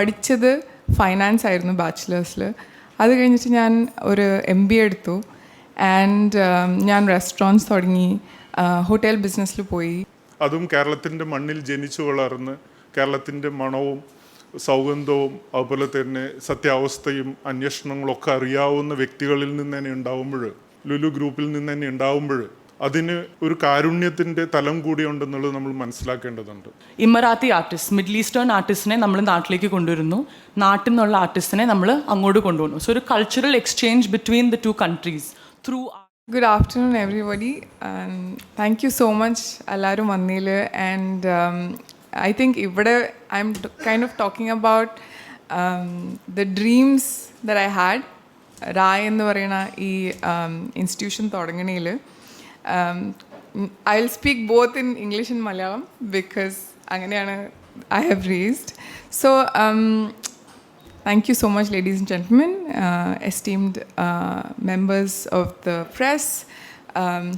പഠിച്ചത് ഫൈനാൻസ് ആയിരുന്നു ബാച്ചിലേഴ്സിൽ. അത് കഴിഞ്ഞിട്ട് ഞാൻ ഒരു MBA എടുത്തു. ആൻഡ് ഞാൻ റെസ്റ്റോറൻറ്റ്സ് തുടങ്ങി, ഹോട്ടൽ ബിസിനസ്സിൽ പോയി. അതും കേരളത്തിൻ്റെ മണ്ണിൽ ജനിച്ചു വളർന്ന് കേരളത്തിൻ്റെ മണവും സൗഗന്ധവും അതുപോലെ തന്നെ സത്യാവസ്ഥയും അന്വേഷണങ്ങളൊക്കെ അറിയാവുന്ന വ്യക്തികളിൽ നിന്ന് തന്നെ ഉണ്ടാവുമ്പോൾ, ലുലു ഗ്രൂപ്പിൽ നിന്ന് തന്നെ ഉണ്ടാവുമ്പോൾ അതിന് ഒരു കാരുണ്യത്തിൻ്റെ തലം കൂടി ഉണ്ടെന്നുള്ളത് നമ്മൾ മനസ്സിലാക്കേണ്ടതുണ്ട്. ഇമറാത്തി ആർട്ടിസ്റ്റ്, മിഡിൽ ഈസ്റ്റേൺ ആർട്ടിസ്റ്റിനെ നമ്മൾ നാട്ടിലേക്ക് കൊണ്ടുവരുന്നു, നാട്ടിൽ നിന്നുള്ള ആർട്ടിസ്റ്റിനെ നമ്മൾ അങ്ങോട്ട് കൊണ്ടുവരുന്നു. സോ ഒരു cultural exchange between the two countries through. Good afternoon, everybody. Thank you so much, എല്ലാവരും വന്നതിൽ. And I think ഇവിടെ I'm kind of talking about the dreams that I had. Rai എന്ന് പറയുന്ന ഈ institution തുടങ്ങണതിൽ I'll speak both in English and Malayalam because അങ്ങനെയാണ് I have raised. So thank you so much, ladies and gentlemen, esteemed members of the press,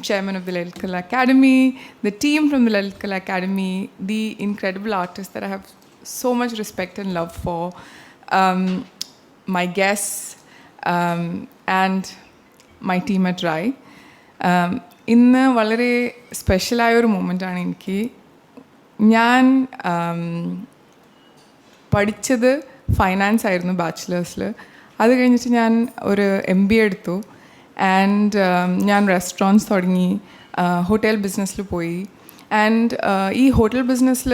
chairman of the Lalit Kala Academy, the team from the Lalit Kala Academy, the incredible artists that I have so much respect and love for, my guests, and my team at RAI. ഇന്ന് വളരെ സ്പെഷ്യലായൊരു മൊമെൻ്റാണ് എനിക്ക്. ഞാൻ പഠിച്ചത് finance ആയിരുന്നു ബാച്ചിലേഴ്സിൽ. അത് കഴിഞ്ഞിട്ട് ഞാൻ ഒരു MBA എടുത്തു. ആൻഡ് ഞാൻ റെസ്റ്റോറൻറ്റ്സ് തുടങ്ങി, ഹോട്ടൽ ബിസിനസ്സിൽ പോയി. ആൻഡ് ഈ ഹോട്ടൽ ബിസിനസ്സിൽ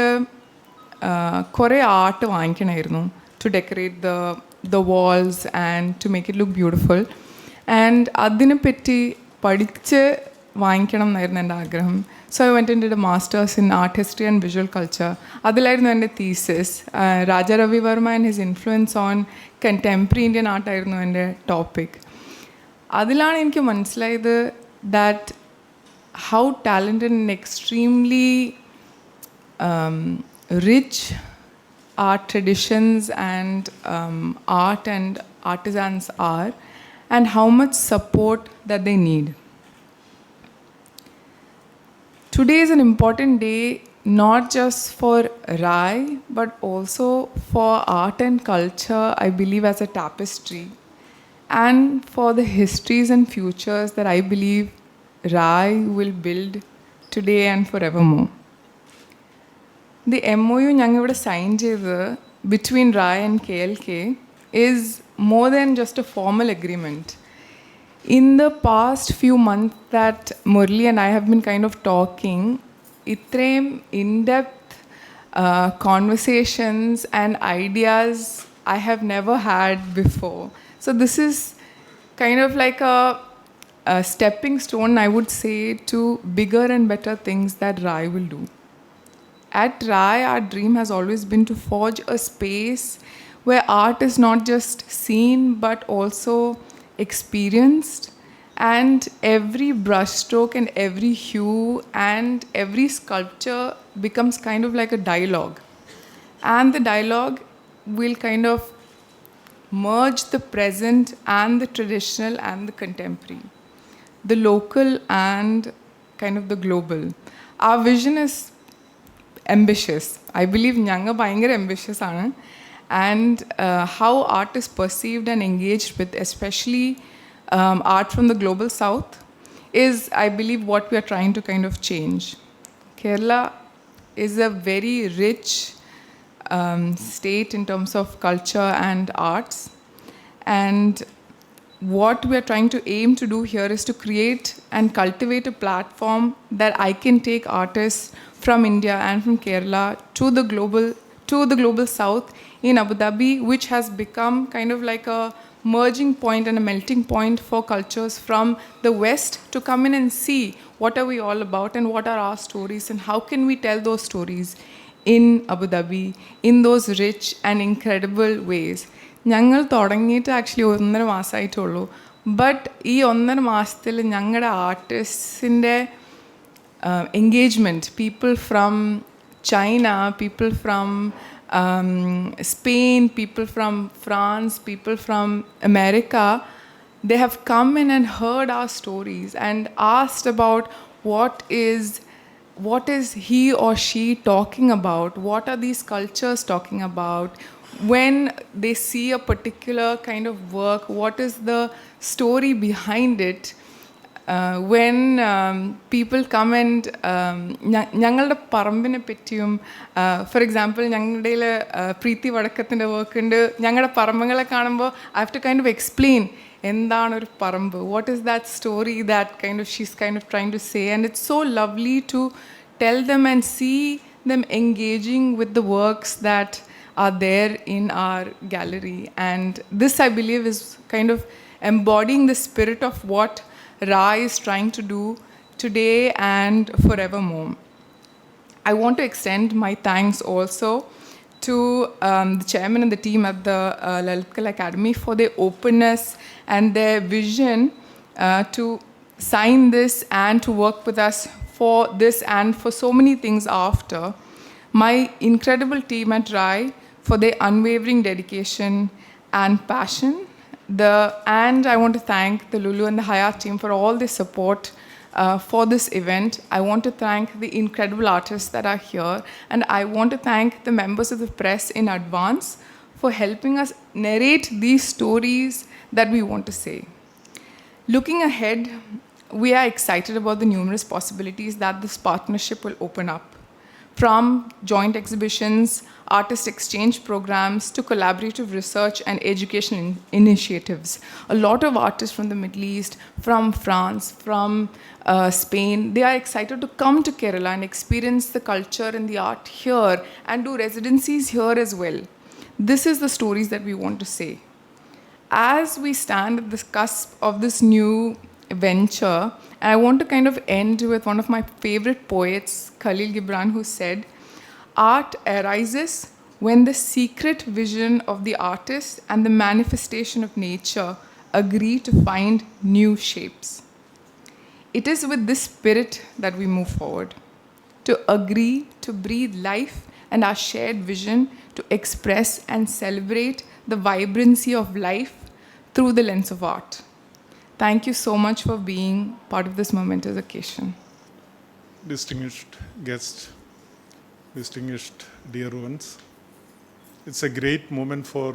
കുറേ ആർട്ട് വാങ്ങിക്കണമായിരുന്നു to decorate the walls and to make it look beautiful. And അതിനെപ്പറ്റി പഠിച്ച് വാങ്ങിക്കണം എന്നായിരുന്നു എൻ്റെ ആഗ്രഹം. So I went into the masters in art history and visual culture. അതിലായിരുന്നു എൻ്റെ thesis. Raja Ravi Varma and his influence on contemporary Indian ആർട്ടായിരുന്നു എൻ്റെ ടോപ്പിക്. അതിലാണ് എനിക്ക് മനസ്സിലായത് that how talented and extremely rich our traditions and art and artisans are, and how much support that they need. Today is an important day not just for RAI but also for art and culture, I believe, as a tapestry, and for the histories and futures that I believe RAI will build today and forevermore. The MOU ഞങ്ങൾ ഇവിടെ sign ചെയ്തത് between RAI and KLK is more than just a formal agreement. In the past few months that Murli and I have been kind of talking, ഇത്രയും in-depth conversations and ideas I have never had before. So this is kind of like a stepping stone, I would say, to bigger and better things that RAI will do. At RAI, our dream has always been to forge a space where art is not just seen but also experienced, and every brushstroke and every hue and every sculpture becomes kind of like a dialogue. And the dialogue will kind of merge the present and the traditional and the contemporary, the local and kind of the global. Our vision is ambitious. I believe ഞങ്ങൾ ഭയങ്കര ambitious ആണ്. And how art is perceived and engaged with, especially art from the global south, is, I believe, what we are trying to kind of change. Kerala is a very rich state in terms of culture and arts. And what we are trying to aim to do here is to create and cultivate a platform that I can take artists from India and from Kerala to the global south in Abu Dhabi, which has become kind of like a merging point and a melting point for cultures from the west to come in and see what are we all about and what are our stories and how can we tell those stories in Abu Dhabi in those rich and incredible ways. ഞങ്ങൾ തുടങ്ങിയിട്ട് actually 1.5 മാസമായിട്ടുള്ളൂ. But ഈ 1.5 മാസത്തിൽ ഞങ്ങളുടെ ആർട്ടിസ്റ്റിൻ്റെ engagement, people from China, people from Spain, people from France, people from America, they have come in and heard our stories and asked about what is he or she talking about, what are these cultures talking about, when they see a particular kind of work, what is the story behind it? When people come and ഞങ്ങളുടെ പറമ്പിനെ പറ്റിയും for example ഞങ്ങളുടെ പ്രീതി വടക്കത്തിൻ്റെ work ഉണ്ട്, ഞങ്ങളുടെ പറമ്പുകളെ കാണുമ്പോൾ I have to kind of explain എന്താണ് ഒരു പറമ്പ്, what is that story that kind of she's kind of trying to say, and it's so lovely to tell them and see them engaging with the works that are there in our gallery. And this, I believe, is kind of embodying the spirit of what Ra is trying to do today and forevermore. I want to extend my thanks also to the chairman and the team at the Lalit Kala Academy for their openness and their vision to sign this and to work with us for this and for so many things after. My incredible team at RAI for their unwavering dedication and passion. And I want to thank the Lulu and the Hayat team for all their support for this event. I want to thank the incredible artists that are here, and I want to thank the members of the press in advance for helping us narrate these stories that we want to say. Looking ahead, we are excited about the numerous possibilities that this partnership will open up. From joint exhibitions, artist exchange programs, to collaborative research and educational initiatives. A lot of artists from the Middle East, from France, from Spain, they are excited to come to Kerala and experience the culture and the art here and do residencies here as well. This is the stories that we want to say. As we stand at the cusp of this new venture, and I want to kind of end with one of my favorite poets, Khalil Gibran, who said, "Art arises when the secret vision of the artist and the manifestation of nature agree to find new shapes." It is with this spirit that we move forward, to agree to breathe life and our shared vision to express and celebrate the vibrancy of life through the lens of art. Thank you so much for being part of this momentous occasion. Distinguished guests, distinguished dear ones, it's a great moment for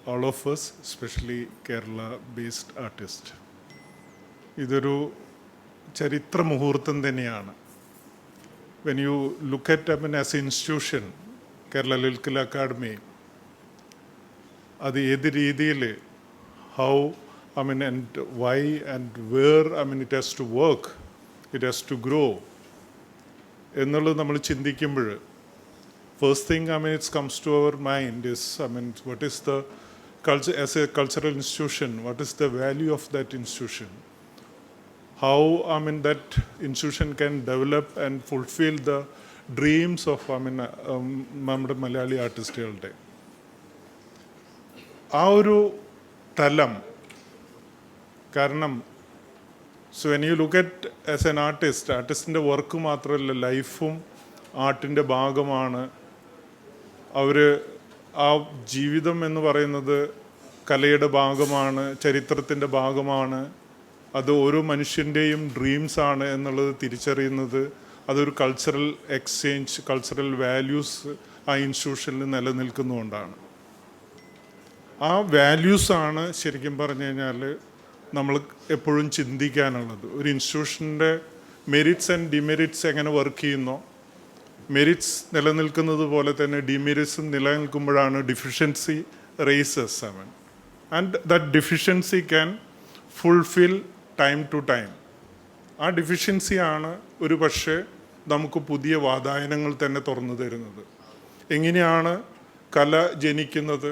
all of us, especially Kerala-based artists. ഇതൊരു ചരിത്ര മുഹൂർത്തം തന്നെയാണ്. When you look at as an institution, Kerala Lalit Kala Academy, അത് ഏത് രീതിയിൽ, how, and why and where, it has to work, it has to grow എന്നുള്ളത് നമ്മൾ ചിന്തിക്കുമ്പോൾ, first thing, it comes to our mind is, what is the culture, as a cultural institution, what is the value of that institution? How, that institution can develop and fulfill the dreams of, നമ്മുടെ മലയാളി ആർട്ടിസ്റ്റുകളുടെ ആ ഒരു തലം. കാരണം so when you look at as an ആർട്ടിസ്റ്റിൻ്റെ work മാത്രമല്ല, ലൈഫും ആർട്ടിൻ്റെ ഭാഗമാണ്. അവർ ആ ജീവിതം എന്ന് പറയുന്നത് കലയുടെ ഭാഗമാണ്, ചരിത്രത്തിൻ്റെ ഭാഗമാണ്. അത് ഓരോ മനുഷ്യൻ്റെയും ഡ്രീംസാണ് എന്നുള്ളത് തിരിച്ചറിയുന്നത്, അതൊരു കൾച്ചറൽ എക്സ്ചേഞ്ച്, കൾച്ചറൽ വാല്യൂസ് ആ ഇൻസ്റ്റിറ്റ്യൂഷനിൽ നിലനിൽക്കുന്നതുകൊണ്ടാണ്. ആ വാല്യൂസാണ് ശരിക്കും പറഞ്ഞു കഴിഞ്ഞാൽ നമ്മൾ എപ്പോഴും ചിന്തിക്കാനുള്ളത്. ഒരു ഇൻസ്റ്റിറ്റ്യൂഷൻ്റെ മെറിറ്റ്സ് ആൻഡ് ഡിമെറിറ്റ്സ് എങ്ങനെ വർക്ക് ചെയ്യുന്നോ, മെറിറ്റ്സ് നിലനിൽക്കുന്നത് പോലെ തന്നെ ഡിമെറിറ്റ്സും നിലനിൽക്കുമ്പോഴാണ് deficiency raises and that deficiency can fulfil time to time. ആ ഡിഫിഷ്യൻസിയാണ് ഒരു പക്ഷേ നമുക്ക് പുതിയ വാതായനങ്ങൾ തന്നെ തുറന്നു തരുന്നത്. എങ്ങനെയാണ് കല ജനിക്കുന്നത്,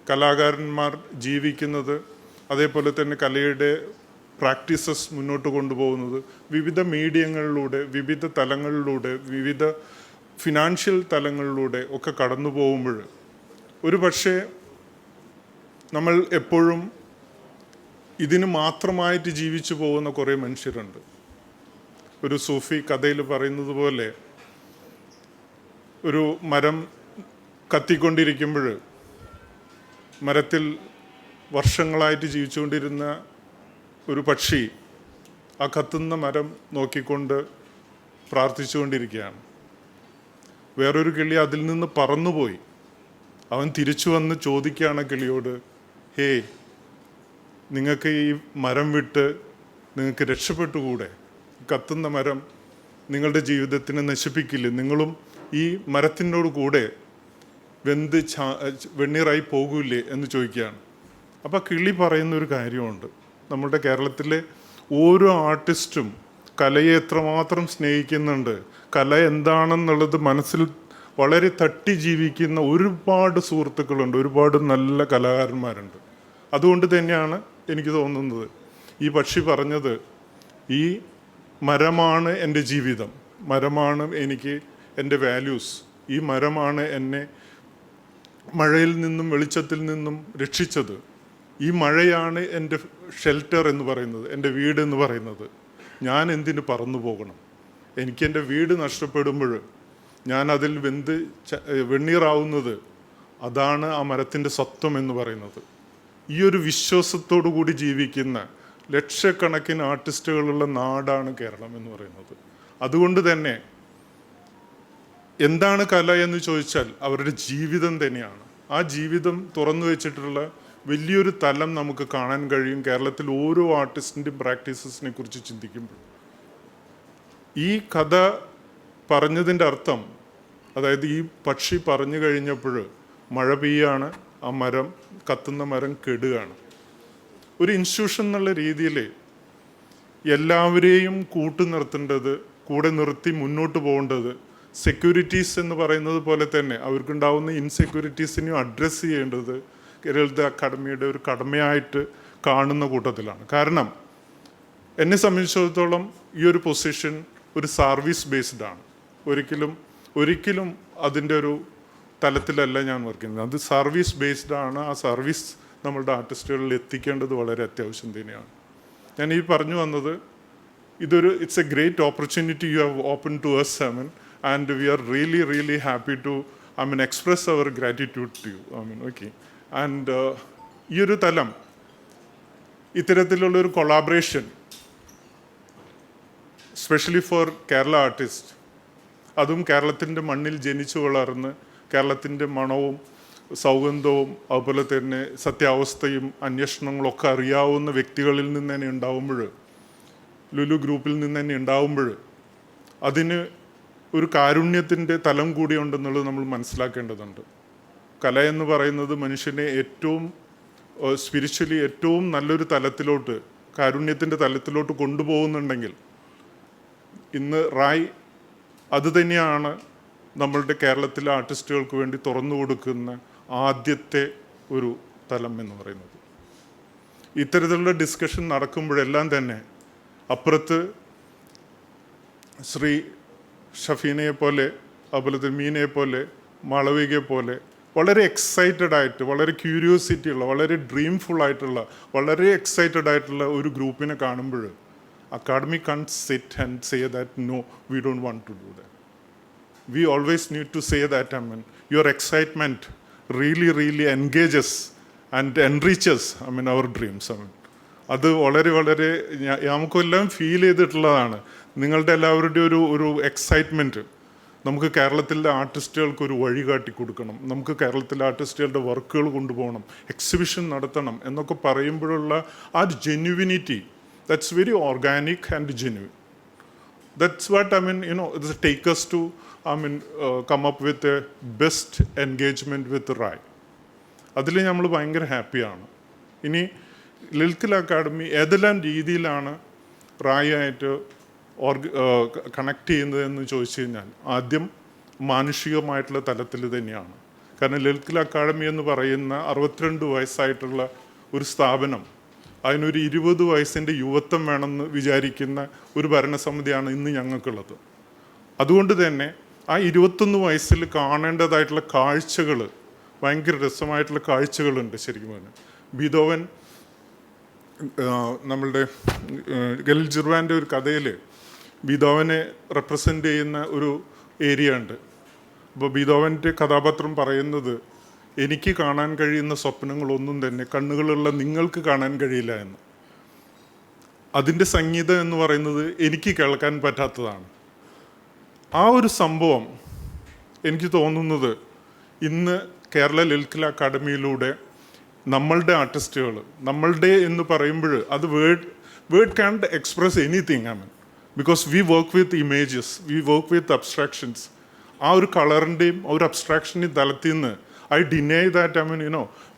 കലാകാരന്മാർ ജീവിക്കുന്നത്, അതേപോലെ തന്നെ കലയുടെ പ്രാക്ടീസസ് മുന്നോട്ട് കൊണ്ടുപോകുന്നത് വിവിധ മീഡിയങ്ങളിലൂടെ, വിവിധ തലങ്ങളിലൂടെ, വിവിധ ഫിനാൻഷ്യൽ തലങ്ങളിലൂടെ ഒക്കെ കടന്നു പോകുമ്പോൾ ഒരു പക്ഷേ നമ്മൾ എപ്പോഴും ഇതിന് മാത്രമായിട്ട് ജീവിച്ചു പോകുന്ന കുറേ മനുഷ്യരുണ്ട്. ഒരു സൂഫി കഥയിൽ പറയുന്നത് പോലെ, ഒരു മരം കത്തിക്കൊണ്ടിരിക്കുമ്പോൾ മരത്തിൽ വർഷങ്ങളായിട്ട് ജീവിച്ചുകൊണ്ടിരുന്ന ഒരു പക്ഷി ആ കത്തുന്ന മരം നോക്കിക്കൊണ്ട് പ്രാർത്ഥിച്ചുകൊണ്ടിരിക്കുകയാണ്. വേറൊരു കിളി അതിൽ നിന്ന് പറന്നുപോയി. അവൻ തിരിച്ചു വന്ന് ചോദിക്കുകയാണ് കിളിയോട്, ഹേ, നിങ്ങൾക്ക് ഈ മരം വിട്ട് നിങ്ങൾക്ക് രക്ഷപ്പെട്ടുകൂടെ? കത്തുന്ന മരം നിങ്ങളുടെ ജീവിതത്തിനെ നശിപ്പിക്കില്ലേ? നിങ്ങളും ഈ മരത്തിനോട് കൂടെ വെന്ത് വെണ്ണീറായി പോകൂലേ എന്ന് ചോദിക്കുകയാണ്. അപ്പോൾ കിളി പറയുന്നൊരു കാര്യമുണ്ട്. നമ്മുടെ കേരളത്തിലെ ഓരോ ആർട്ടിസ്റ്റും കലയെ എത്രമാത്രം സ്നേഹിക്കുന്നുണ്ട്, കല എന്താണെന്നുള്ളത് മനസ്സിൽ വളരെ തട്ടി ജീവിക്കുന്ന ഒരുപാട് സുഹൃത്തുക്കളുണ്ട്, ഒരുപാട് നല്ല കലാകാരന്മാരുണ്ട്. അതുകൊണ്ട് തന്നെയാണ് എനിക്ക് തോന്നുന്നത് ഈ പക്ഷി പറഞ്ഞത്, ഈ മരമാണ് എൻ്റെ ജീവിതം, മരമാണ് എനിക്ക് എൻ്റെ വാല്യൂസ്, ഈ മരമാണ് എന്നെ മഴയിൽ നിന്നും വെളിച്ചത്തിൽ നിന്നും രക്ഷിച്ചത്, ഈ മഴയാണ് എൻ്റെ ഷെൽട്ടർ എന്ന് പറയുന്നത്, എൻ്റെ വീട് എന്ന് പറയുന്നത്. ഞാൻ എന്തിന് പറന്നു പോകണം? എനിക്കെൻ്റെ വീട് നഷ്ടപ്പെടുമ്പോൾ ഞാൻ അതിൽ വെണ്ണീറാവുന്നത്, അതാണ് ആ മരത്തിൻ്റെ സത്വം എന്ന് പറയുന്നത്. ഈ ഒരു വിശ്വാസത്തോടു കൂടി ജീവിക്കുന്ന ലക്ഷക്കണക്കിന് ആർട്ടിസ്റ്റുകളുള്ള നാടാണ് കേരളം എന്ന് പറയുന്നത്. അതുകൊണ്ട് തന്നെ എന്താണ് കല എന്ന് ചോദിച്ചാൽ അവരുടെ ജീവിതം തന്നെയാണ്. ആ ജീവിതം തുറന്നു വെച്ചിട്ടുള്ള വലിയൊരു തലം നമുക്ക് കാണാൻ കഴിയും കേരളത്തിൽ ഓരോ ആർട്ടിസ്റ്റിൻ്റെയും പ്രാക്ടീസസിനെ കുറിച്ച് ചിന്തിക്കുമ്പോൾ. ഈ കഥ പറഞ്ഞതിൻ്റെ അർത്ഥം, അതായത് ഈ പക്ഷി പറഞ്ഞു കഴിഞ്ഞപ്പോൾ മഴ പെയ്യാണ്, ആ മരം, കത്തുന്ന മരം കെടുകയാണ്. ഒരു ഇൻസ്റ്റിറ്റ്യൂഷൻ എന്നുള്ള രീതിയിൽ എല്ലാവരെയും നിർത്തേണ്ടത്, കൂടെ നിർത്തി മുന്നോട്ട് പോകേണ്ടത്, സെക്യൂരിറ്റീസ് എന്ന് പറയുന്നത് പോലെ തന്നെ അവർക്കുണ്ടാവുന്ന ഇൻസെക്യൂരിറ്റീസിനെയും അഡ്രസ്സ് ചെയ്യേണ്ടത് കേരളത്തെ അക്കാഡമിയുടെ ഒരു കടമയായിട്ട് കാണുന്ന കൂട്ടത്തിലാണ്. കാരണം എന്നെ സംബന്ധിച്ചിടത്തോളം ഈ ഒരു പൊസിഷൻ ഒരു സർവീസ് ബേസ്ഡ് ആണ്. ഒരിക്കലും അതിൻ്റെ ഒരു തലത്തിലല്ല ഞാൻ വർക്ക് ചെയ്യുന്നത്. അത് സർവീസ് ബേസ്ഡ് ആണ്. ആ സർവീസ് നമ്മളുടെ ആർട്ടിസ്റ്റുകളിൽ എത്തിക്കേണ്ടത് വളരെ അത്യാവശ്യം തന്നെയാണ്. ഞാൻ ഈ പറഞ്ഞു വന്നത്, it's a great opportunity you have open to us, and we are really happy to express our gratitude to you. Okay. And ഈ ഒരു തലം, ഇത്തരത്തിലുള്ളൊരു collaboration, specially for Kerala artist, അതും കേരളത്തിൻ്റെ മണ്ണിൽ ജനിച്ചു വളർന്ന് കേരളത്തിൻ്റെ മണവും സൗഗന്ധവും അതുപോലെ തന്നെ സത്യാവസ്ഥയും അന്വേഷണങ്ങളൊക്കെ അറിയാവുന്ന വ്യക്തികളിൽ നിന്ന് തന്നെ ഉണ്ടാവുമ്പോൾ, ലുലു ഗ്രൂപ്പിൽ നിന്ന് തന്നെ ഉണ്ടാവുമ്പോൾ, അതിന് ഒരു കാരുണ്യത്തിൻ്റെ തലം കൂടി ഉണ്ടെന്നുള്ളത് നമ്മൾ മനസ്സിലാക്കേണ്ടതുണ്ട്. കല എന്ന് പറയുന്നത് മനുഷ്യനെ ഏറ്റവും സ്പിരിച്വലി ഏറ്റവും നല്ലൊരു തലത്തിലോട്ട്, കാരുണ്യത്തിൻ്റെ തലത്തിലോട്ട് കൊണ്ടുപോകുന്നുണ്ടെങ്കിൽ ഇന്ന് റായ് അത് തന്നെയാണ് നമ്മളുടെ കേരളത്തിലെ ആർട്ടിസ്റ്റുകൾക്ക് വേണ്ടി തുറന്നു കൊടുക്കുന്ന ആദ്യത്തെ ഒരു തലം എന്ന് പറയുന്നത്. ഇത്തരത്തിലുള്ള ഡിസ്കഷൻ നടക്കുമ്പോഴെല്ലാം തന്നെ അപ്പുറത്ത് ശ്രീ ഷഫീനയെ പോലെ, അതുപോലെ തന്നെ മീനയെ പോലെ, മാളവികയെ പോലെ വളരെ എക്സൈറ്റഡ് ആയിട്ട്, വളരെ ക്യൂരിയോസിറ്റി ഉള്ള, വളരെ ഡ്രീംഫുൾ ആയിട്ടുള്ള, വളരെ എക്സൈറ്റഡ് ആയിട്ടുള്ള ഒരു ഗ്രൂപ്പിനെ കാണുമ്പോൾ academy can't sit and say that no, we don't want to do that. We always need to say that your excitement really engages and enriches our dreams. അത് വളരെ നമുക്കെല്ലാം ഫീൽ ചെയ്തിട്ടുള്ളതാണ്. നിങ്ങളുടെ എല്ലാവരുടെയും ഒരു എക്സൈറ്റ്മെൻറ്റ് നമുക്ക് കേരളത്തിലെ ആർട്ടിസ്റ്റുകൾക്ക് ഒരു വഴി കാട്ടി കൊടുക്കണം, നമുക്ക് കേരളത്തിലെ ആർട്ടിസ്റ്റുകളുടെ വർക്കുകൾ കൊണ്ടുപോകണം, എക്സിബിഷൻ നടത്തണം എന്നൊക്കെ പറയുമ്പോഴുള്ള ആ ജെന്യുവിനിറ്റി, that's very organic and genuine. That's what it takes us to come up with a best engagement with Rai. അതിൽ നമ്മൾ ഭയങ്കര ഹാപ്പിയാണ്. ഇനി ലിൽക്കിൽ അക്കാഡമി ഏതെല്ലാം രീതിയിലാണ് റായുമായിട്ട് കണക്ട് ചെയ്യുന്നത് എന്ന് ചോദിച്ചു കഴിഞ്ഞാൽ ആദ്യം മാനുഷികമായിട്ടുള്ള തലത്തിൽ തന്നെയാണ്. കാരണം ലിൽക്കിൽ അക്കാഡമി എന്ന് പറയുന്ന 62 വയസ്സായിട്ടുള്ള ഒരു സ്ഥാപനം, അതിനൊരു 20 വയസ്സിൻ്റെ യുവത്വം വേണമെന്ന് വിചാരിക്കുന്ന ഒരു ഭരണസമിതിയാണ് ഇന്ന് ഞങ്ങൾക്കുള്ളത്. അതുകൊണ്ട് തന്നെ ആ 21 വയസ്സിൽ കാണേണ്ടതായിട്ടുള്ള കാഴ്ചകൾ, ഭയങ്കര രസമായിട്ടുള്ള കാഴ്ചകളുണ്ട്. ശരിക്കും പറഞ്ഞാൽ ബീതോവൻ, നമ്മളുടെ ഖലീൽ ജിർവാൻ്റെ ഒരു കഥയിൽ ബീതോവനെ റെപ്രസെൻ്റ് ചെയ്യുന്ന ഒരു ഏരിയ ഉണ്ട്. അപ്പോൾ ബീതോവൻ്റെ കഥാപാത്രം പറയുന്നത്, എനിക്ക് കാണാൻ കഴിയുന്ന സ്വപ്നങ്ങളൊന്നും തന്നെ കണ്ണുകളുള്ള നിങ്ങൾക്ക് കാണാൻ കഴിയില്ല എന്ന്. അതിൻ്റെ സംഗീതം എന്ന് പറയുന്നത് എനിക്ക് കേൾക്കാൻ പറ്റാത്തതാണ്. ആ ഒരു സംഭവം എനിക്ക് തോന്നുന്നത് ഇന്ന് കേരള ലളിത് കലാ അക്കാദമിയിലൂടെ നമ്മളുടെ ആർട്ടിസ്റ്റുകൾ, നമ്മളുടെ എന്ന് പറയുമ്പോൾ അത് word can't express anything. I mean because we work with images, we work with abstractions. ആ ഒരു കളറിൻ്റെയും ആ ഒരു അബ്സ്ട്രാക്ഷൻ്റെയും തലത്തിൽ നിന്ന് I deny that. I mean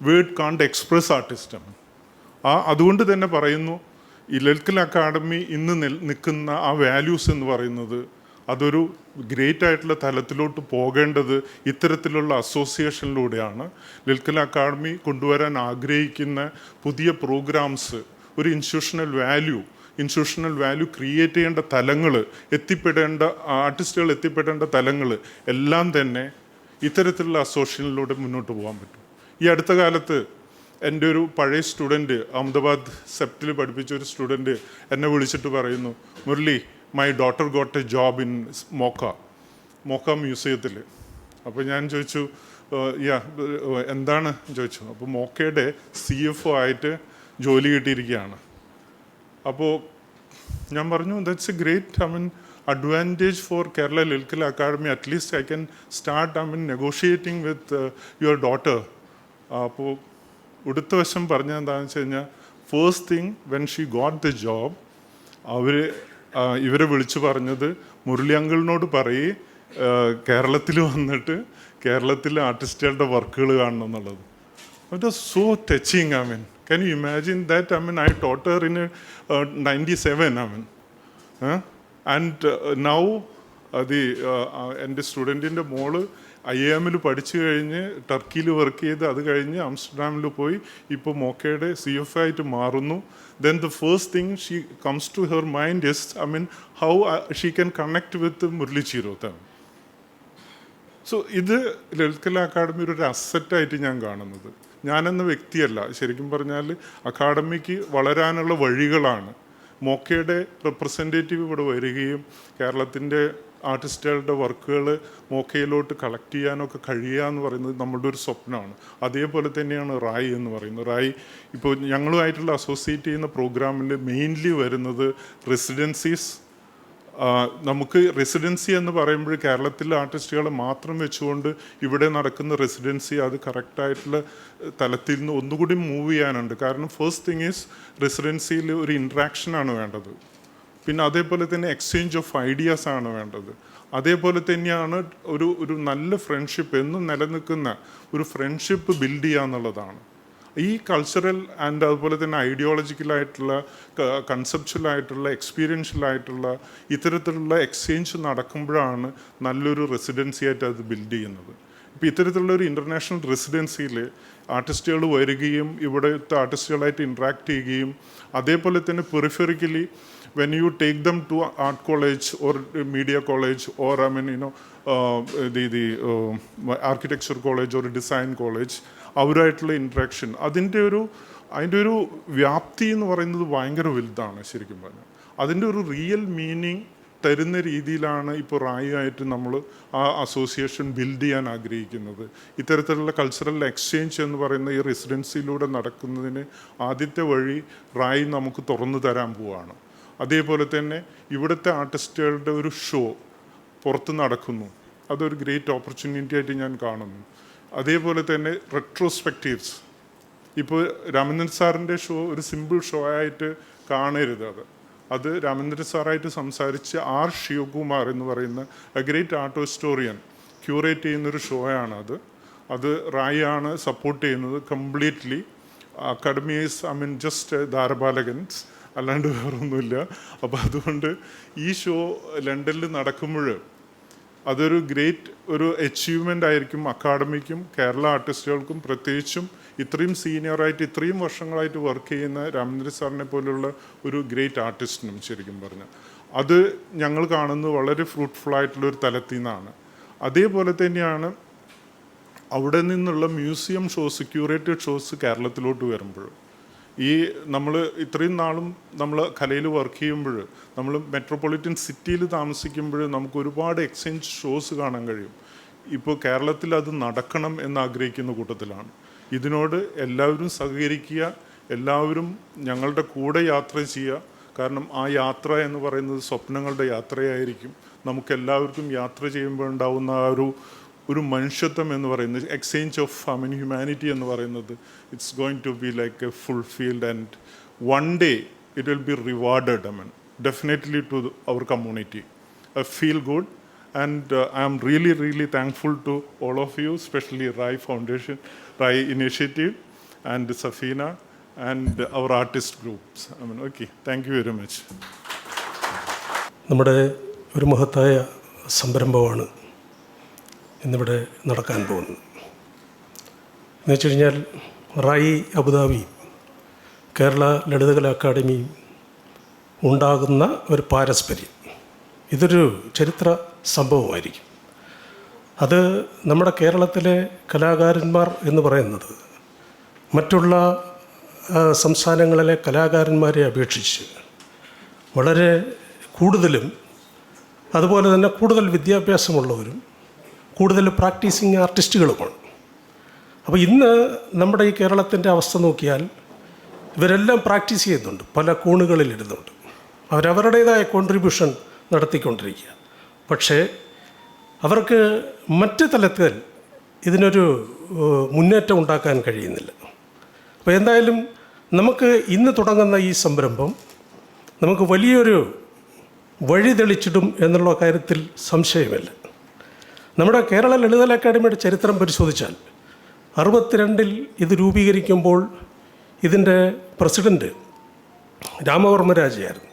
word can't express artist. അതുകൊണ്ട് തന്നെ പറയുന്നു, ഈ ലളിത് കലാ അക്കാദമി ഇന്ന് നിൽക്കുന്ന ആ വാല്യൂസ് എന്ന് പറയുന്നത് അതൊരു ഗ്രേറ്റ് ആയിട്ടുള്ള തലത്തിലോട്ട് പോകേണ്ടത് ഇത്തരത്തിലുള്ള അസോസിയേഷനിലൂടെയാണ്. ലളിത് കലാ അക്കാദമി കൊണ്ടുവരാൻ ആഗ്രഹിക്കുന്ന പുതിയ പ്രോഗ്രാംസ്, ഒരു ഇൻസ്റ്റിറ്റ്യൂഷണൽ വാല്യൂ ക്രിയേറ്റ് ചെയ്യേണ്ട തലങ്ങൾ, എത്തിപ്പെടേണ്ട ആർട്ടിസ്റ്റുകൾ എത്തിപ്പെടേണ്ട തലങ്ങൾ എല്ലാം തന്നെ ഇത്തരത്തിലുള്ള അസോസിയേഷനിലൂടെ മുന്നോട്ട് പോകാൻ പറ്റും. ഈ അടുത്ത കാലത്ത് എൻ്റെ ഒരു പഴയ സ്റ്റുഡൻറ്റ്, അഹമ്മദാബാദ് സെപ്റ്റിൽ പഠിപ്പിച്ച ഒരു സ്റ്റുഡൻറ്റ് എന്നെ വിളിച്ചിട്ട് പറയുന്നു, Murali, my daughter got a job in MOCA മ്യൂസിയത്തിൽ. അപ്പോൾ ഞാൻ ചോദിച്ചു, എന്താണ് ചോദിച്ചു. അപ്പോൾ മോക്കയുടെ CFO ആയിട്ട് ജോലി കിട്ടിയിരിക്കുകയാണ്. അപ്പോൾ ഞാൻ പറഞ്ഞു, that's A great advantage for Kerala Lilith Kala Academy. At least I can start negotiating with your daughter. അപ്പോൾ അടുത്ത വശം പറഞ്ഞാൽ എന്താണെന്ന് വെച്ച് കഴിഞ്ഞാൽ, first thing when she got the job, ഇവരെ വിളിച്ചു പറഞ്ഞത്, മുരളി അങ്കിളിനോട് പറയേ കേരളത്തിൽ വന്നിട്ട് കേരളത്തിലെ ആർട്ടിസ്റ്റുകളുടെ വർക്കുകൾ കാണണം എന്നുള്ളത്. It was so touching. can you imagine that? I taught her in 97. And now എൻ്റെ സ്റ്റുഡൻറ്റിൻ്റെ മോള് IIM പഠിച്ചു കഴിഞ്ഞ് ടർക്കിയിൽ വർക്ക് ചെയ്ത് അത് കഴിഞ്ഞ് ആംസ്റ്റർഡാമിൽ പോയി ഇപ്പോൾ മോക്കയുടെ CFO ആയിട്ട് മാറുന്നു. Then the first thing she comes to her mind is, how she can connect with Murali Chirotha. So ഇത് ലളിത് കലാ അക്കാദമി ഒരു അസറ്റായിട്ട് ഞാൻ കാണുന്നത്. ഞാനെന്ന വ്യക്തിയല്ല, ശരിക്കും പറഞ്ഞാൽ അക്കാദമിക്ക് വളരാനുള്ള വഴികളാണ്. മോക്കയുടെ റെപ്രസെൻറ്റേറ്റീവ് ഇവിടെ വരികയും കേരളത്തിൻ്റെ ആർട്ടിസ്റ്റുകളുടെ വർക്കുകൾ മോക്കയിലോട്ട് കളക്ട് ചെയ്യാനൊക്കെ കഴിയുക എന്ന് പറയുന്നത് നമ്മളുടെ ഒരു സ്വപ്നമാണ്. അതേപോലെ തന്നെയാണ് റായ് എന്ന് പറയുന്നത്. റായ് ഇപ്പോൾ ഞങ്ങളുമായിട്ടുള്ള അസോസിയേറ്റ് ചെയ്യുന്ന പ്രോഗ്രാമിൽ മെയിൻലി വരുന്നത് റെസിഡൻസീസ്. നമുക്ക് റെസിഡൻസി എന്ന് പറയുമ്പോൾ കേരളത്തിലെ ആർട്ടിസ്റ്റുകളെ മാത്രം വെച്ചുകൊണ്ട് ഇവിടെ നടക്കുന്ന റെസിഡൻസി അത് കറക്റ്റായിട്ടുള്ള തലത്തിൽ നിന്ന് ഒന്നുകൂടി മൂവ് ചെയ്യാനുണ്ട്. കാരണം ഫസ്റ്റ് തിങ് ഈസ് റെസിഡൻസിയിൽ ഒരു ഇൻട്രാക്ഷനാണ് വേണ്ടത്. പിന്നെ അതേപോലെ തന്നെ എക്സ്ചേഞ്ച് ഓഫ് ഐഡിയാസ് ആണ് വേണ്ടത്. അതേപോലെ തന്നെയാണ് ഒരു നല്ല ഫ്രണ്ട്ഷിപ്പ്, എന്നും നിലനിൽക്കുന്ന ഒരു ഫ്രണ്ട്ഷിപ്പ് ബിൽഡ് ചെയ്യുക എന്നുള്ളതാണ്. ഈ കൾച്ചറൽ ആൻഡ് അതുപോലെ തന്നെ ഐഡിയോളജിക്കലായിട്ടുള്ള, കൺസെപ്ച്വലായിട്ടുള്ള, എക്സ്പീരിയൻഷ്യലായിട്ടുള്ള ഇത്തരത്തിലുള്ള എക്സ്ചേഞ്ച് നടക്കുമ്പോഴാണ് നല്ലൊരു റെസിഡൻസി ആയിട്ട് അത് ബിൽഡ് ചെയ്യുന്നത്. ഇപ്പോൾ ഇത്തരത്തിലുള്ള ഒരു ഇൻ്റർനാഷണൽ റെസിഡൻസിയിൽ ആർട്ടിസ്റ്റുകൾ വരികയും ഇവിടുത്തെ ആർട്ടിസ്റ്റുകളായിട്ട് ഇൻട്രാക്ട് ചെയ്യുകയും അതേപോലെ തന്നെ പെറിഫറിക്കലി when you take them to art college or media college or the architecture college or design college, അവരായിട്ടുള്ള ഇൻട്രാക്ഷൻ, അതിൻ്റെ ഒരു വ്യാപ്തി എന്ന് പറയുന്നത് ഭയങ്കര വലുതാണ്. ശരിക്കും പറഞ്ഞാൽ അതിൻ്റെ ഒരു റിയൽ മീനിങ് തരുന്ന രീതിയിലാണ് ഇപ്പോൾ റായുമായിട്ട് നമ്മൾ ആ അസോസിയേഷൻ ബിൽഡ് ചെയ്യാൻ ആഗ്രഹിക്കുന്നത്. ഇത്തരത്തിലുള്ള കൾച്ചറൽ എക്സ്ചേഞ്ച് എന്ന് പറയുന്ന ഈ റെസിഡൻസിയിലൂടെ നടക്കുന്നതിന് ആദ്യത്തെ വഴി റായ് നമുക്ക് തുറന്നു തരാൻ പോവുകയാണ്. അതേപോലെ തന്നെ ഇവിടുത്തെ ആർട്ടിസ്റ്റുകളുടെ ഒരു ഷോ പുറത്ത് നടക്കുന്നു, അതൊരു ഗ്രേറ്റ് ഓപ്പർച്യൂണിറ്റി ആയിട്ട് ഞാൻ കാണുന്നു. അതേപോലെ തന്നെ റെട്രോസ്പെക്റ്റീവ്സ്, ഇപ്പോൾ രാമേന്ദ്രൻ സാറിൻ്റെ ഷോ ഒരു സിമ്പിൾ ഷോ ആയിട്ട് കാണരുത്. അത് രാമേന്ദ്രൻ സാറായിട്ട് സംസാരിച്ച് R. ശിവകുമാർ എന്ന് പറയുന്ന A great art historian curate ചെയ്യുന്നൊരു ഷോയാണ് അത് റായ് ആണ് സപ്പോർട്ട് ചെയ്യുന്നത് കംപ്ലീറ്റ്ലി. അക്കാഡമി ഈസ് ജസ്റ്റ് ധാരപാലകൻസ്, അല്ലാണ്ട് വേറൊന്നുമില്ല. അപ്പോൾ അതുകൊണ്ട് ഈ ഷോ ലണ്ടനിൽ നടക്കുമ്പോൾ അതൊരു ഗ്രേറ്റ് ഒരു അച്ചീവ്മെൻ്റ് ആയിരിക്കും അക്കാഡമിക്കും കേരള ആർട്ടിസ്റ്റുകൾക്കും, പ്രത്യേകിച്ചും ഇത്രയും സീനിയറായിട്ട് ഇത്രയും വർഷങ്ങളായിട്ട് വർക്ക് ചെയ്യുന്ന രാമേന്ദ്രൻ സാറിനെ പോലുള്ള ഒരു ഗ്രേറ്റ് ആർട്ടിസ്റ്റിനും. ശരിക്കും പറഞ്ഞാൽ അത് ഞങ്ങൾ കാണുന്നത് വളരെ ഫ്രൂട്ട്ഫുള്ളായിട്ടുള്ളൊരു തലത്തിൽ നിന്നാണ്. അതേപോലെ തന്നെയാണ് അവിടെ നിന്നുള്ള മ്യൂസിയം ഷോസ്, ക്യൂറേറ്റഡ് ഷോസ് കേരളത്തിലോട്ട് വരുമ്പോൾ, ഈ നമ്മൾ ഇത്രയും നാളും നമ്മൾ കലയിൽ വർക്ക് ചെയ്യുമ്പോൾ, നമ്മൾ മെട്രോപൊളിറ്റൻ സിറ്റിയിൽ താമസിക്കുമ്പോൾ നമുക്ക് ഒരുപാട് എക്സ്ചേഞ്ച് ഷോസ് കാണാൻ കഴിയും. ഇപ്പോൾ കേരളത്തിൽ അത് നടക്കണം എന്നാഗ്രഹിക്കുന്ന കൂട്ടത്തിലാണ്. ഇതിനോട് എല്ലാവരും സഹകരിക്കുക, എല്ലാവരും ഞങ്ങളുടെ കൂടെ യാത്ര ചെയ്യുക. കാരണം ആ യാത്ര എന്ന് പറയുന്നത് സ്വപ്നങ്ങളുടെ യാത്രയായിരിക്കും. നമുക്കെല്ലാവർക്കും യാത്ര ചെയ്യുമ്പോൾ ഉണ്ടാകുന്ന ആ ഒരു ഒരു മനുഷ്യത്വം എന്ന് പറയുന്നത്, എക്സ്ചേഞ്ച് ഓഫ് ഹ്യൂമാനിറ്റി എന്ന് പറയുന്നത്, it's going to be like a fulfilled and one day it will be rewarded definitely to our community. I feel good, and I am really, really thankful to all of you, especially Rai Foundation, Rai Initiative, and Safina, and our artist groups. Okay, thank you very much. നമ്മുടെ ഒരു മഹത്തായ സംരംഭമാണ് ഇന്നിവിടെ നടക്കാൻ പോകുന്നത്. എന്ന് വെച്ച് കഴിഞ്ഞാൽ റായി അബുദാബി കേരള ലളിതകലാ അക്കാദമി ഉണ്ടാകുന്ന ഒരു പാരസ്പര്യം, ഇതൊരു ചരിത്ര സംഭവമായിരിക്കും. അത് നമ്മുടെ കേരളത്തിലെ കലാകാരന്മാർ എന്ന് പറയുന്നത് മറ്റുള്ള സംസ്ഥാനങ്ങളിലെ കലാകാരന്മാരെ അപേക്ഷിച്ച് വളരെ കൂടുതലും, അതുപോലെ തന്നെ കൂടുതൽ വിദ്യാഭ്യാസമുള്ളവരും കൂടുതൽ പ്രാക്ടീസിങ് ആർട്ടിസ്റ്റുകളുമാണ്. അപ്പോൾ ഇന്ന് നമ്മുടെ ഈ കേരളത്തിൻ്റെ അവസ്ഥ നോക്കിയാൽ ഇവരെല്ലാം പ്രാക്ടീസ് ചെയ്യുന്നുണ്ട്, പല കോണുകളിലിരുന്നുണ്ട്, അവരവരുടേതായ കോൺട്രിബ്യൂഷൻ നടത്തിക്കൊണ്ടിരിക്കുക. പക്ഷേ അവർക്ക് മറ്റ് തലത്തിൽ ഇതിനൊരു മുന്നേറ്റം ഉണ്ടാക്കാൻ കഴിയുന്നില്ല. അപ്പോൾ എന്തായാലും നമുക്ക് ഇന്ന് തുടങ്ങുന്ന ഈ സംരംഭം നമുക്ക് വലിയൊരു വഴി തെളിച്ചിടും എന്നുള്ള കാര്യത്തിൽ സംശയമില്ല. നമ്മുടെ കേരള ലളിതകലാ അക്കാദമിയുടെ ചരിത്രം പരിശോധിച്ചാൽ 62 ഇത് രൂപീകരിക്കുമ്പോൾ ഇതിൻ്റെ പ്രസിഡൻറ്റ് രാമവർമ്മരാജയായിരുന്നു.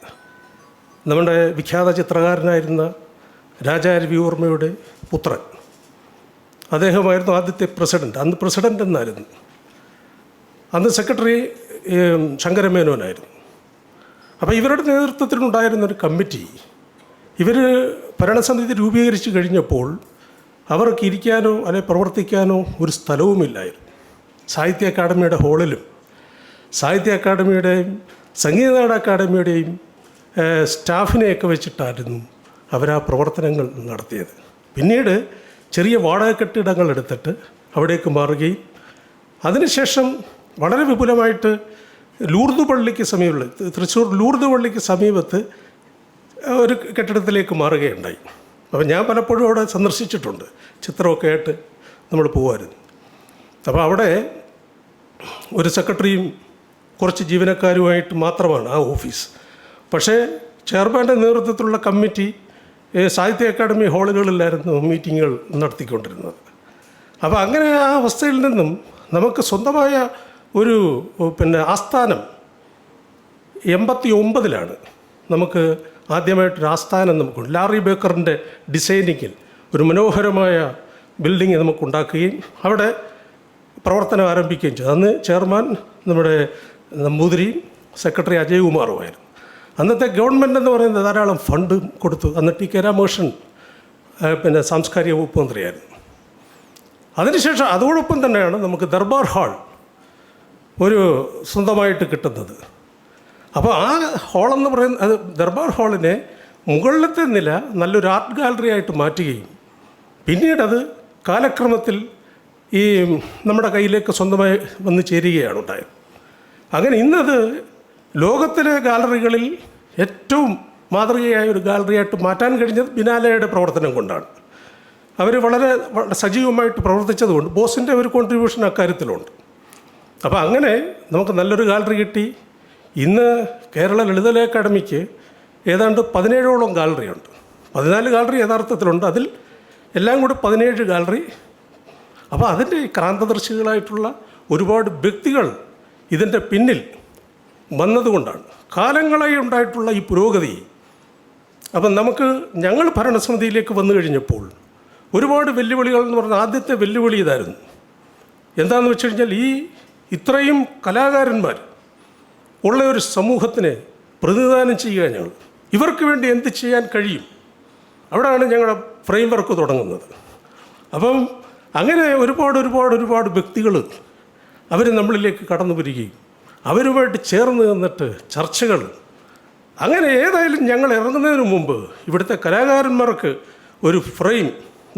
നമ്മുടെ വിഖ്യാത ചിത്രകാരനായിരുന്ന രാജാ രവിവർമ്മയുടെ പുത്രൻ, അദ്ദേഹമായിരുന്നു ആദ്യത്തെ പ്രസിഡൻറ്റ്. അന്ന് പ്രസിഡൻ്റ് എന്നായിരുന്നു, അന്ന് സെക്രട്ടറി ശങ്കരമേനോനായിരുന്നു. അപ്പോൾ ഇവരുടെ നേതൃത്വത്തിലുണ്ടായിരുന്നൊരു കമ്മിറ്റി, ഇവർ ഭരണസമിതി രൂപീകരിച്ച് കഴിഞ്ഞപ്പോൾ അവർക്ക് ഇരിക്കാനോ അല്ലെങ്കിൽ പ്രവർത്തിക്കാനോ ഒരു സ്ഥലവുമില്ലായിരുന്നു. സാഹിത്യ അക്കാദമിയുടെ ഹാളിലും സാഹിത്യ അക്കാദമിയുടെയും സംഗീത അക്കാദമിയുടെയും സ്റ്റാഫിനെയൊക്കെ വെച്ചിട്ടായിരുന്നു അവരാ പ്രവർത്തനങ്ങൾ നടത്തിയത്. പിന്നീട് ചെറിയ വാടക കെട്ടിടങ്ങൾ എടുത്തിട്ട് അവിടേക്ക് മാറുകയും അതിനുശേഷം വളരെ വിപുലമായിട്ട് ലൂർദ് പള്ളിക്ക് സമീപമുള്ള തൃശ്ശൂർ ലൂർദ് പള്ളിക്ക് സമീപത്ത് ഒരു കെട്ടിടത്തിലേക്ക് മാറുകയുണ്ടായി. അപ്പോൾ ഞാൻ പലപ്പോഴും അവിടെ സന്ദർശിച്ചിട്ടുണ്ട്, ചിത്രമൊക്കെ ആയിട്ട് നമ്മൾ പോകുമായിരുന്നു. അപ്പോൾ അവിടെ ഒരു സെക്രട്ടറിയും കുറച്ച് ജീവനക്കാരുമായിട്ട് മാത്രമാണ് ആ ഓഫീസ്. പക്ഷേ ചെയർമാൻ്റെ നേതൃത്വത്തിലുള്ള കമ്മിറ്റി സാഹിത്യ അക്കാദമി ഹാളുകളിലായിരുന്നു മീറ്റിങ്ങുകൾ നടത്തിക്കൊണ്ടിരുന്നത്. അപ്പോൾ അങ്ങനെ ആ അവസ്ഥയിൽ നിന്നും നമുക്ക് സ്വന്തമായ ഒരു ആസ്ഥാനം 89 നമുക്ക് ആദ്യമായിട്ടൊരു ആസ്ഥാനം നമുക്കുണ്ട്. ലാറി ബേക്കറിൻ്റെ ഡിസൈനിങ്ങിൽ ഒരു മനോഹരമായ ബിൽഡിങ് നമുക്കുണ്ടാക്കുകയും അവിടെ പ്രവർത്തനം ആരംഭിക്കുകയും ചെയ്തു. അന്ന് ചെയർമാൻ നമ്മുടെ നമ്പൂതിരിയും സെക്രട്ടറി അജയ് കുമാറുമായിരുന്നു. അന്നത്തെ ഗവൺമെൻറ് എന്ന് പറയുന്നത് ധാരാളം ഫണ്ട് കൊടുത്തു. അന്ന് ടി കെ രാമകൃഷ്ണൻ സാംസ്കാരിക വകുപ്പ് മന്ത്രിയായിരുന്നു. അതിനുശേഷം അതോടൊപ്പം തന്നെയാണ് നമുക്ക് ദർബാർ ഹാൾ ഒരു സ്വന്തമായിട്ട് കിട്ടുന്നത്. അപ്പോൾ ആ ഹാളെന്ന് പറയുന്നത്, അത് ദർബാർ ഹാളിനെ മുകളിലത്തെ നില നല്ലൊരു ആർട്ട് ഗാലറി ആയിട്ട് മാറ്റുകയും പിന്നീടത് കാലക്രമത്തിൽ ഈ നമ്മുടെ കയ്യിലേക്ക് സ്വന്തമായി വന്ന് ചേരുകയാണ് ഉണ്ടായത്. അങ്ങനെ ഇന്നത് ലോകത്തിലെ ഗാലറികളിൽ ഏറ്റവും മാതൃകയായ ഒരു ഗാലറിയായിട്ട് മാറ്റാൻ കഴിഞ്ഞത് ബിനാലയുടെ പ്രവർത്തനം കൊണ്ടാണ്. അവർ വളരെ സജീവമായിട്ട് പ്രവർത്തിച്ചതുകൊണ്ട് ബോസിൻ്റെ ഒരു കോൺട്രിബ്യൂഷൻ അക്കാര്യത്തിലുണ്ട്. അപ്പോൾ അങ്ങനെ നമുക്ക് നല്ലൊരു ഗാലറി കിട്ടി. ഇന്ന് കേരള ലളിതകലാ അക്കാദമിക്ക് ഏതാണ്ട് 17ഓളം ഗാലറിയുണ്ട്. 14 ഗാലറി യഥാർത്ഥത്തിലുണ്ട്, അതിൽ എല്ലാം കൂടി 17 ഗാലറി. അപ്പോൾ അതിൻ്റെ ക്രാന്തദർശികളായിട്ടുള്ള ഒരുപാട് വ്യക്തികൾ ഇതിൻ്റെ പിന്നിൽ വന്നതുകൊണ്ടാണ് കാലങ്ങളായി ഉണ്ടായിട്ടുള്ള ഈ പുരോഗതി. അപ്പം ഞങ്ങൾ ഭരണസമിതിയിലേക്ക് വന്നു കഴിഞ്ഞപ്പോൾ ഒരുപാട് വെല്ലുവിളികൾ എന്ന് പറഞ്ഞാൽ ആദ്യത്തെ വെല്ലുവിളി ഇതായിരുന്നു. എന്താണെന്ന് വെച്ച് കഴിഞ്ഞാൽ ഇത്രയും കലാകാരന്മാർ ഉള്ള ഒരു സമൂഹത്തിനെ പ്രതിനിധാനം ചെയ്യുക, ഇവർക്ക് വേണ്ടി എന്ത് ചെയ്യാൻ കഴിയും, അവിടെയാണ് ഞങ്ങളുടെ ഫ്രെയിം വർക്ക് തുടങ്ങുന്നത്. അപ്പം അങ്ങനെ ഒരുപാട് വ്യക്തികൾ അവർ നമ്മളിലേക്ക് കടന്നു വരികയും അവരുമായിട്ട് ചേർന്ന് നിന്നിട്ട് ചർച്ചകൾ, അങ്ങനെ ഏതായാലും ഞങ്ങൾ ഇറങ്ങുന്നതിന് മുമ്പ് ഇവിടുത്തെ കലാകാരന്മാർക്ക് ഒരു ഫ്രെയിം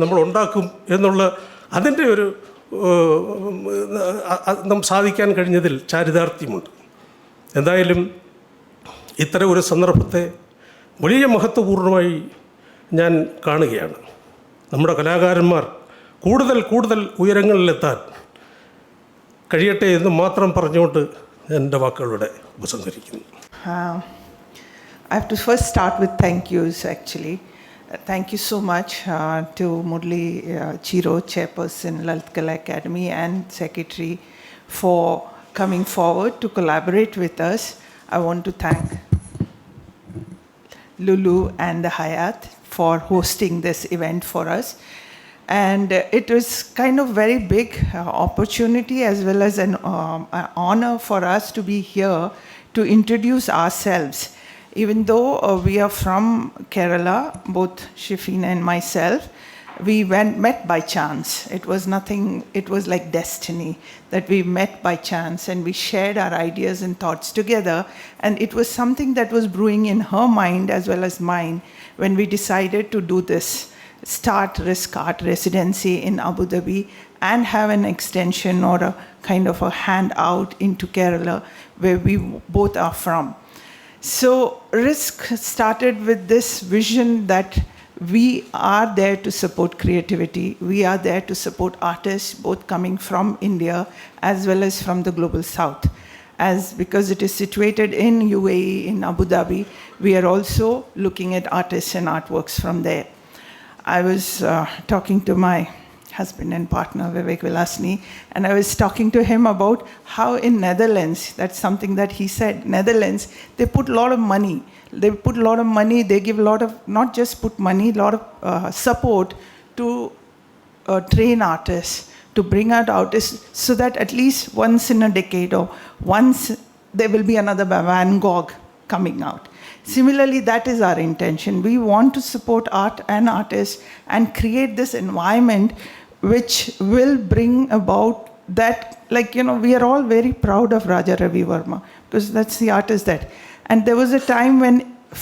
നമ്മൾ ഉണ്ടാക്കും എന്നുള്ള അതിൻ്റെ ഒരു സാധിക്കാൻ കഴിഞ്ഞതിൽ ചാരിതാർത്ഥ്യമുണ്ട്. എന്തായാലും ഇത്തരം ഒരു സന്ദർഭത്തെ വലിയ മഹത്വപൂർണ്ണമായി ഞാൻ കാണുകയാണ്. നമ്മുടെ കലാകാരന്മാർ കൂടുതൽ ഉയരങ്ങളിലെത്താൻ കഴിയട്ടെ എന്ന് മാത്രം പറഞ്ഞുകൊണ്ട് എൻ്റെ വാക്കുകളുടെ ഉപസംഹരിക്കുന്നു. I have to first start with thank yous actually. Thank you so much to Murli Chiro, Chairperson, Lalit Kala Academy, and Secretary for coming forward to collaborate with us. I want to thank Lulu and the Hayat for hosting this event for us. And it was kind of very big opportunity as well as an honor for us to be here to introduce ourselves. Even though we are from Kerala, both Shifina and myself, we met by chance. It was nothing, it was like destiny that we met by chance and we shared our ideas and thoughts together. And it was something that was brewing in her mind as well as mine when we decided to do this, start Risk Art Residency in Abu Dhabi and have an extension or a kind of a handout into Kerala where we both are from. So Risk started with this vision that we are there to support creativity. We are there to support artists, both coming from India as well as from the global south. Because it is situated in UAE, in Abu Dhabi, we are also looking at artists and artworks from there. I was talking to my husband and partner, Vivek Vilasni, and I was talking to him about how in Netherlands, that's something that he said, Netherlands, they put a lot of money. They put a lot of money, they give a lot of, not just put money, a lot of support to train artists, to bring out artists, so that at least once in a decade or once there will be another Van Gogh coming out. Similarly, that is our intention. We want to support art and artists and create this environment which will bring about that, like, you know, we are all very proud of Raja Ravi Verma because that's the artist that. And there was a time when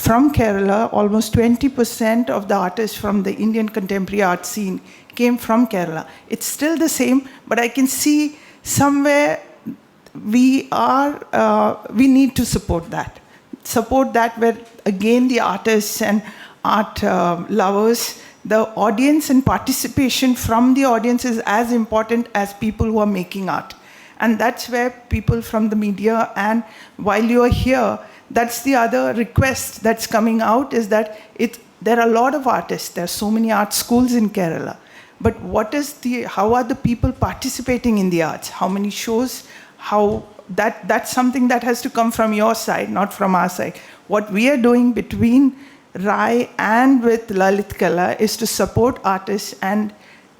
from Kerala, almost 20% of the artists from the Indian contemporary art scene came from Kerala. It's still the same, but I can see somewhere we need to support that. Support that where again the artists and art lovers, the audience and participation from the audience is as important as people who are making art. And that's where people from the media, and while you are here, that's the other request that's coming out is that there are a lot of artists, there are so many art schools in Kerala, but how are the people participating in the arts? How many shows? That's something that has to come from your side, not from our side. What we are doing between Rai and with Lalit Kala is to support artists and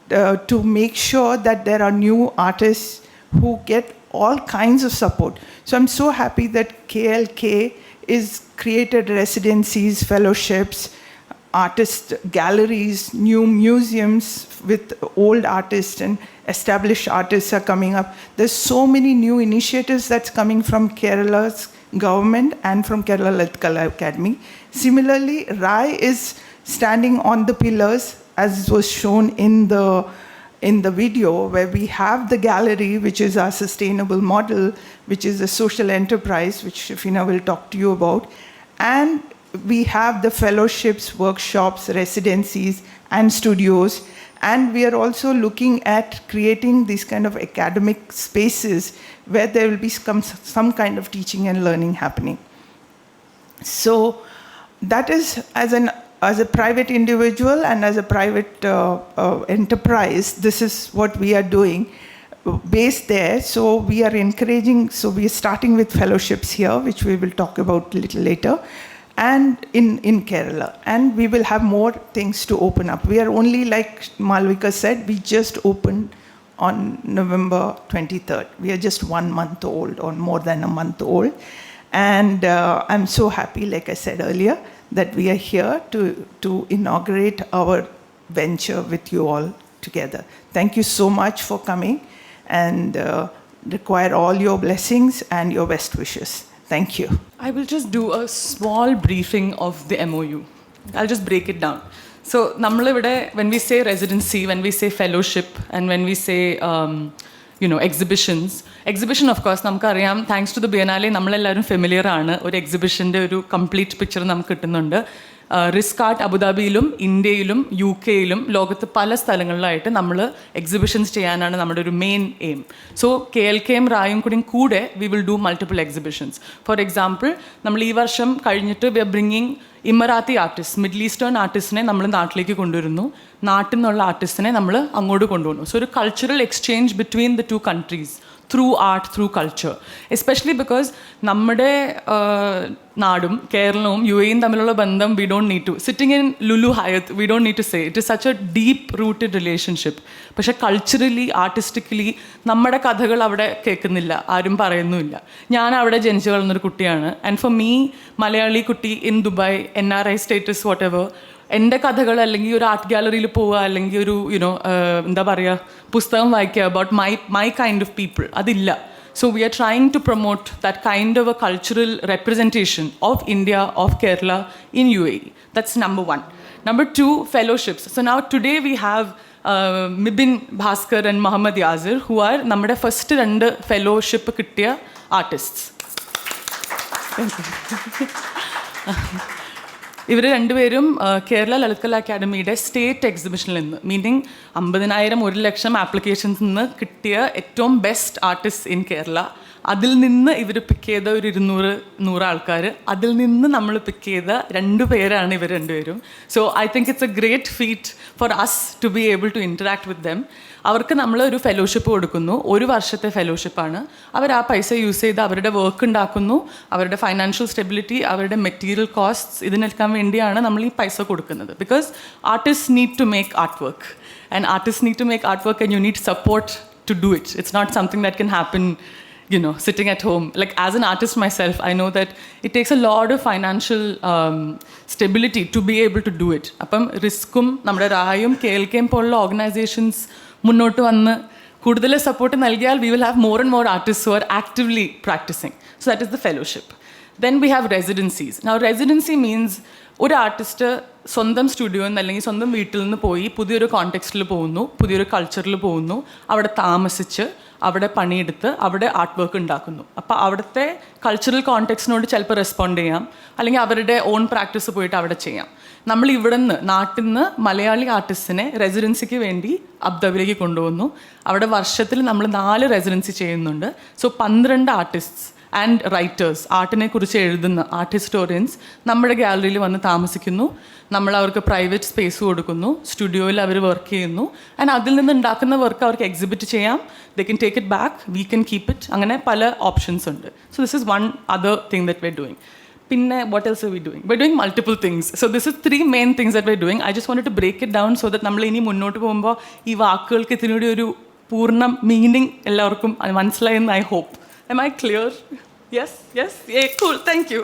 to make sure that there are new artists who get all kinds of support. So I'm so happy that KLK is created residencies, fellowships, artist galleries, new museums with old artists and established artists are coming up. There's so many new initiatives that's coming from Kerala's government and from Kerala Lalit Kala Academy. Similarly, Rai is standing on the pillars as was shown in the video where we have the gallery, which is our sustainable model, which is a social enterprise, which Shifina will talk to you about. And we have the fellowships, workshops, residencies, and studios. And we are also looking at creating these kind of academic spaces where there will be some kind of teaching and learning happening. So that is, as a private individual and as a private enterprise, this is what we are doing based there. So we are encouraging, so we are starting with fellowships here, which we will talk about a little later, and in Kerala. And we will have more things to open up. We are only, like Malvika said, we just opened on November 23rd. We are just 1 month old or more than a month old. And I'm so happy, like I said earlier, that we are here to inaugurate our venture with you all together. Thank you so much for coming and require all your blessings and your best wishes. Thank you. I will just do a small briefing of the MOU. I'll just break it down. So, when we say residency, when we say fellowship, and when we say exhibitions, of course, thanks to the Biennale, we are familiar with the exhibition, a complete picture. Risk art അബുദാബിയിലും ഇന്ത്യയിലും UK-യിലും ലോകത്ത് പല സ്ഥലങ്ങളിലായിട്ട് നമ്മൾ exhibitions ചെയ്യാനാണ് നമ്മുടെ ഒരു main aim. So KLKM റായും കൂടെ we will do multiple exhibitions. For example, നമ്മൾ ഈ വർഷം കഴിഞ്ഞിട്ട് we are bringing Emirati artist, middle eastern ആർട്ടിസ്റ്റിനെ നമ്മൾ നാട്ടിലേക്ക് കൊണ്ടുവരുന്നു. നാട്ടിൽ നിന്നുള്ള ആർട്ടിസ്റ്റിനെ നമ്മൾ അങ്ങോട്ട് കൊണ്ടുവന്നു. സോ ഒരു cultural exchange between the two countries through art, through culture. Especially because നമ്മുടെ നാടും കേരളവും UAE-യും തമ്മിലുള്ള ബന്ധം we don't need to. Sitting in Lulu Hyatt, we don't need to say. It is such a deep-rooted relationship. പക്ഷേ culturally, artistically നമ്മുടെ കഥകൾ അവിടെ കേൾക്കുന്നില്ല, ആരും പറയുന്നുമില്ല. ഞാൻ അവിടെ ജനിച്ചു വളർന്നൊരു കുട്ടിയാണ്. ആൻഡ് ഫോർ മീ, മലയാളി കുട്ടി in Dubai, NRI status, whatever, എൻ്റെ കഥകൾ അല്ലെങ്കിൽ ഒരു ആർട്ട് ഗാലറിയിൽ പോവുക, അല്ലെങ്കിൽ ഒരു എന്താ പറയുക, പുസ്തകം വായിക്കുക about my kind of people, അതില്ല. So we are trying to promote that kind of a cultural representation of India, of Kerala in UAE. That's number 1. Number 2, fellowships. So now today we have Mibin Bhaskar and Muhammad Yazir, who are നമ്മുടെ first 2 fellowship കിട്ടിയ artists. ഇവർ രണ്ടുപേരും കേരള ലളിത് കലാ അക്കാദമിയുടെ state എക്സിബിഷനിൽ നിന്ന്, meaning 50,000 1,00,000 applications നിന്ന് കിട്ടിയ ഏറ്റവും best artist in Kerala, അതിൽ നിന്ന് ഇവർ പിക്ക് ചെയ്ത ഒരു 200 ആൾക്കാർ, അതിൽ നിന്ന് നമ്മൾ പിക്ക് ചെയ്ത 2 പേരാണ് ഇവർ രണ്ടുപേരും. So I think it's a great feat for us to be able to interact with them. അവർക്ക് നമ്മൾ ഒരു ഫെലോഷിപ്പ് കൊടുക്കുന്നു, 1 വർഷത്തെ ഫെലോഷിപ്പാണ്. അവർ ആ പൈസ യൂസ് ചെയ്ത് അവരുടെ വർക്ക് ഉണ്ടാക്കുന്നു, അവരുടെ ഫൈനാൻഷ്യൽ സ്റ്റെബിലിറ്റി, അവരുടെ മെറ്റീരിയൽ കോസ്റ്റ്സ്, ഇതിനെടുക്കാൻ വേണ്ടിയാണ് നമ്മൾ ഈ പൈസ കൊടുക്കുന്നത്. Because artist need to make art work, and artist need to make art work, and you need support to do it. It's not something that can happen sitting at home. Like, as an artist myself, I know that it takes a lot of financial stability to be able to do it. അപ്പം റിസ്ക്കും നമ്മുടെ റായും KLKM പോലുള്ള organisations മുന്നോട്ട് വന്ന് കൂടുതൽ support നൽകിയാൽ we will have more and more artists who are actively practicing. So that is the fellowship. Then we have residencies. Now residency means ഒരു artist സ്വന്തം സ്റ്റുഡിയോയിൽ നിന്ന് അല്ലെങ്കിൽ സ്വന്തം വീട്ടിൽ നിന്ന് പോയി പുതിയൊരു കോണ്ടെക്സ്റ്റിൽ പോകുന്നു, പുതിയൊരു കൾച്ചറിൽ പോകുന്നു, അവിടെ താമസിച്ച് അവിടെ പണിയെടുത്ത് അവിടെ ആർട്ട് വർക്ക് ഉണ്ടാക്കുന്നു. അപ്പോൾ അവിടുത്തെ കൾച്ചറൽ കോണ്ടെക്സ്റ്റിനോട് ചിലപ്പോൾ റെസ്പോണ്ട് ചെയ്യാം, അല്ലെങ്കിൽ അവരുടെ ഓൺ പ്രാക്ടീസ് പോയിട്ട് അവിടെ ചെയ്യാം. നമ്മൾ ഇവിടെ നിന്ന് നാട്ടിൽ നിന്ന് മലയാളി ആർട്ടിസ്റ്റിനെ റെസിഡൻസിക്ക് വേണ്ടി അബുദാബിയിലേക്ക് കൊണ്ടുവന്നു. അവിടെ വർഷത്തിൽ നമ്മൾ 4 റെസിഡൻസി ചെയ്യുന്നുണ്ട്. സോ 12 ആർട്ടിസ്റ്റ്സ് ആൻഡ് റൈറ്റേഴ്സ്, ആർട്ടിനെ കുറിച്ച് എഴുതുന്ന ആർട്ട് ഹിസ്റ്റോറിയൻസ് നമ്മുടെ ഗാലറിയിൽ വന്ന് താമസിക്കുന്നു. നമ്മൾ അവർക്ക് പ്രൈവറ്റ് സ്പേസ് കൊടുക്കുന്നു, സ്റ്റുഡിയോയിൽ അവർ വർക്ക് ചെയ്യുന്നു, ആൻഡ് അതിൽ നിന്ന് ഉണ്ടാക്കുന്ന വർക്ക് അവർക്ക് എക്സിബിറ്റ് ചെയ്യാം. They can take it back, we can keep it. അങ്ങനെ പല ഓപ്ഷൻസ് ഉണ്ട്. So this is one other thing that we're doing. പിന്നെ what else are we doing? We're doing multiple things. So this is 3 main things that we're doing. I just wanted to break it down so that നമ്മൾ ഇനി മുന്നോട്ട് പോകുമ്പോൾ ഈ വാക്കുകൾക്ക് ഇതിനൂടെ ഒരു പൂർണ്ണ meaning എല്ലാവർക്കും മനസ്സിലായെന്ന് I hope. Am I clear? Yes? Yeah, cool. Thank you.